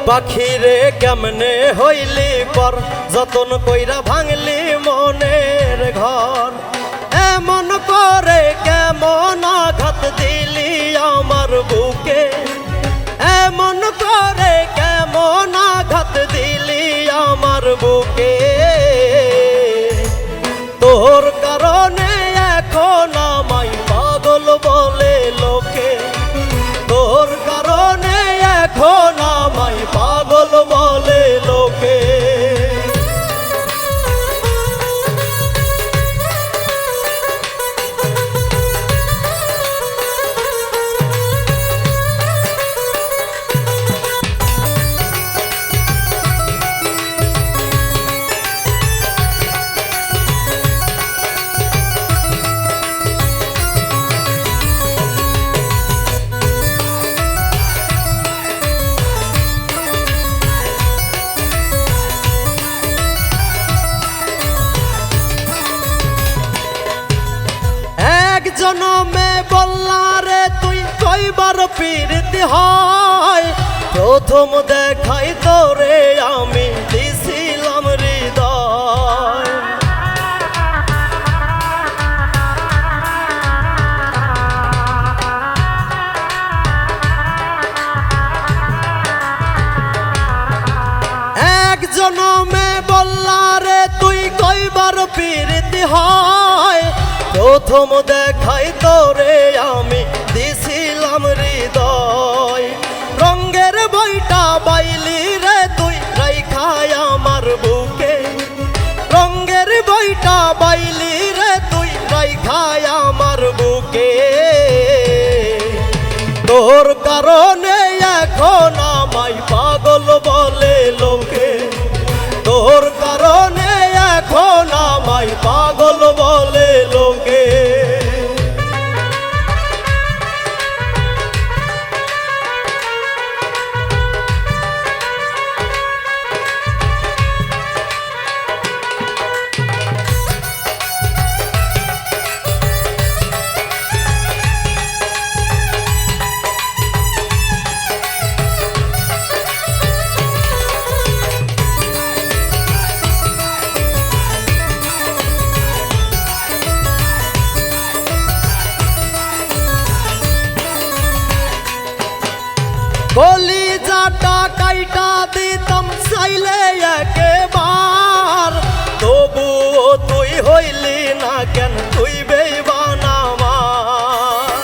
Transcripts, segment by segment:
পাখিরে কেমনে হইলি পর যতন কইরা ভাঙলি মনের ঘর এমন করে কেমন আঘাত দিলি আমার বুকে এমন করে কেমন আঘাত দিলি আমার বুকে তোর কারণে এখন আমায় পাগল বলে লোকে তোর কারণে এখন আমায় পাগল বলে লোকে জনমে বললা রে তুই কইবার প্রীতি হয় প্রথম দেখাই তোরে আমি দিছিলাম হৃদয় এক জনমে বললা রে তুই কইবার প্রীতি হয় প্রথম দেখাই তোরে আমি দিছিলাম হৃদয় রঙের বইটা বাইলি রে তুই রাইখাই আমার বুকে রঙের বইটা বাইলি রে তুই রাইখাই আমার বুকে তোর কারণে এখন আমায় পাগল বলে লোকে তোর কারণে এখন আমায় পাগল বলে লোকে কলিজাটা কাইটা দিতাম চাইলে একেবার তবুও তুই হইলি না কেন তুই বেইমান আমার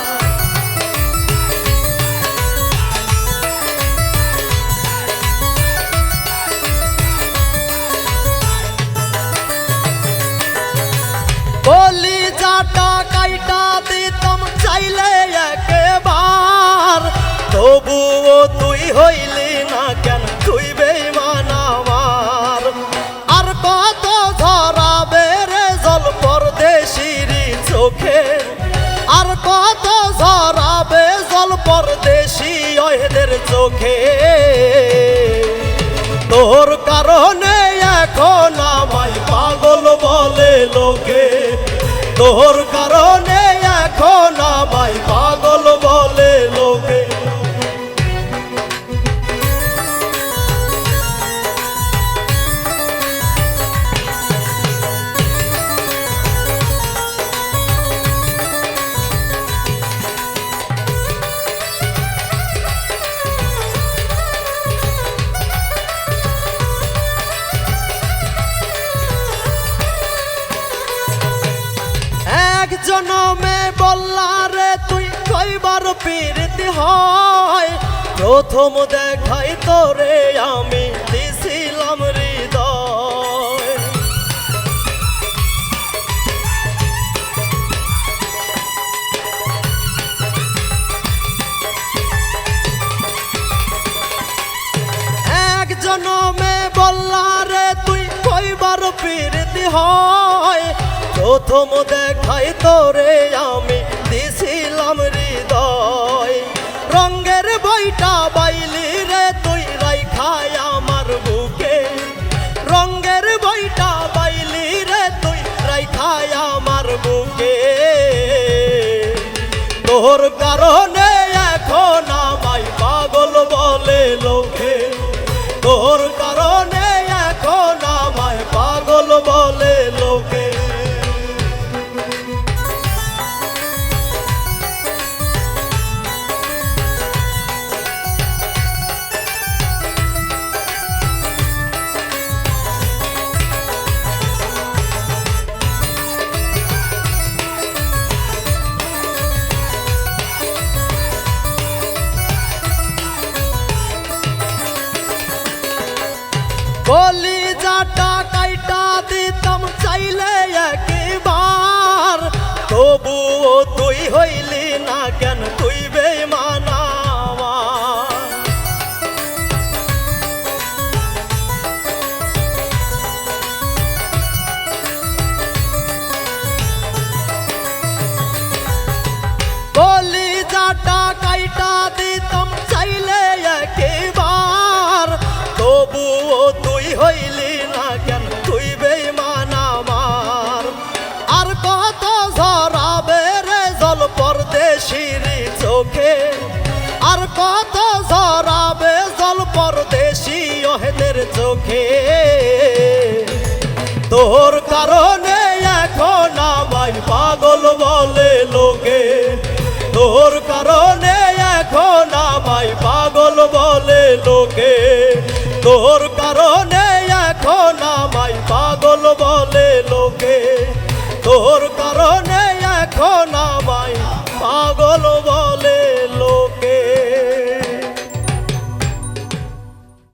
কলিজাটা কাইটা দিতাম চাইলে একেবার তবুও তুই হইলি না কেন তুই বেইমান আমার আর কত ঝরাবে রে জল পরদেশির চোখে আর কত ঝরাবে জল পরদেশি ওদের চোখে তোর কারণে এখন আমায় পাগল বলে লোকে তোর কারণে এখন আমায় পাগল বলে লোকে জনমে বললা রে তুই কইবার প্রীতি হয় প্রথম দেখাই তোরে আমি দিছিলাম হৃদয় এক জনমে বললা রে তুই কইবার প্রীতি হয় প্রথম দেখাই তোরে আমি দিছিলাম হৃদয় রঙের বইটা বাইলি রে তুই রাইখাই আমার বুকে রঙের বইটা বাইলি রে তুই রাইখাই আমার বুকে তোর কারণে এখন আমায় পাগল বলে লোকে চাইলে একবার, তবুও তুই হইলি না কেন তুই বেঈমান আমার। কলিজাটা কাইটা দিতাম চাইলে একবার, তবুও তুই হইলি না কেন তুই বেঈমান আমার। আর কত ঝরাবে রে জল পরদেশির চোখে, আর কত ঝরাবে জল পরদেশি ওহেদের চোখে। তোর কারণে এখন আমায় পাগল বলে লোকে, তোর কারণে এখন আমায় পাগল বলে লোকে, তোর কারণে এখন আমায় পাগল